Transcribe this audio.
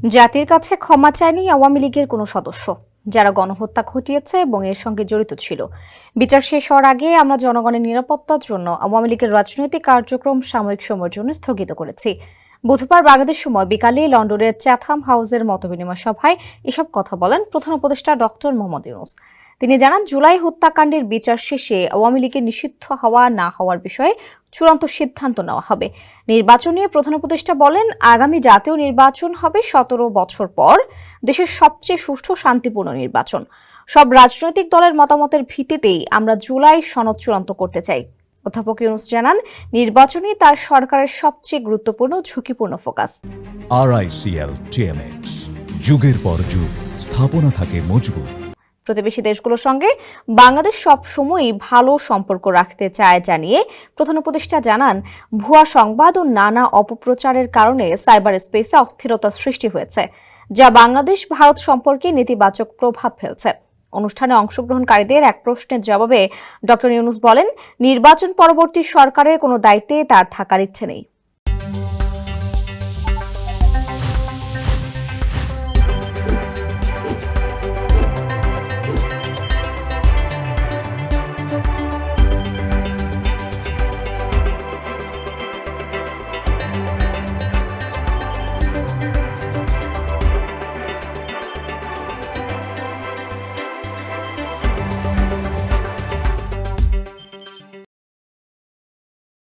জাতির কাছে ক্ষমা চায়নি আওয়ামী লীগের কোনো সদস্য যারা গণহত্যা ঘটিয়েছে এবং এর সঙ্গে জড়িত ছিল। বিচার শেষ হওয়ার আগে আমরা জনগণের নিরাপত্তার জন্য আওয়ামী লীগের রাজনৈতিক কার্যক্রম সাময়িক সময়ের জন্য স্থগিত করেছি। বুধবার বাংলাদেশ সময় বিকালে লন্ডনের চ্যাথাম হাউসের মতবিনিময় সভায় এসব কথা বলেন প্রধান উপদেষ্টা ডক্টর মোহাম্মদ ইউনূস। তিনি জানান, জুলাই হত্যাকাণ্ডের বিচার শেষে আওয়ামী লীগের নিষিদ্ধ হওয়া না হওয়ার বিষয়ে চূড়ান্ত সিদ্ধান্ত নেওয়া হবে। নির্বাচন নিয়ে প্রধান উপদেষ্টা বলেন, আগামী জাতীয় নির্বাচন হবে 17 বছর পর দেশের সবচেয়ে সুষ্ঠু শান্তিপূর্ণ নির্বাচন। সব রাজনৈতিক দলের মতামতের ভিত্তিতেই আমরা জুলাই সনদ চূড়ান্ত করতে চাই। অধ্যাপক ইউনূস জানান, নির্বাচনই তার সরকারের সবচেয়ে গুরুত্বপূর্ণ ঝুঁকিপূর্ণ ফোকাস। RICL TMX, যুগের পর যুগ স্থাপনা থাকে মজবুত। প্রতিবেশী দেশগুলোর সঙ্গে বাংলাদেশ সব সময়ই ভালো সম্পর্ক রাখতে চায় জানিয়ে প্রধান উপদেষ্টা জানান, ভুয়া সংবাদ ও নানা অপপ্রচারের কারণে সাইবার স্পেসে অস্থিরতা সৃষ্টি হয়েছে, যা বাংলাদেশ ভারত সম্পর্কে নেতিবাচক প্রভাব ফেলছে। অনুষ্ঠানে অংশগ্রহণকারীদের এক প্রশ্নের জবাবে ডক্টর ইউনূস বলেন, নির্বাচন পরবর্তী সরকারের কোনো দায়িত্বে তার থাকার ইচ্ছে নেই।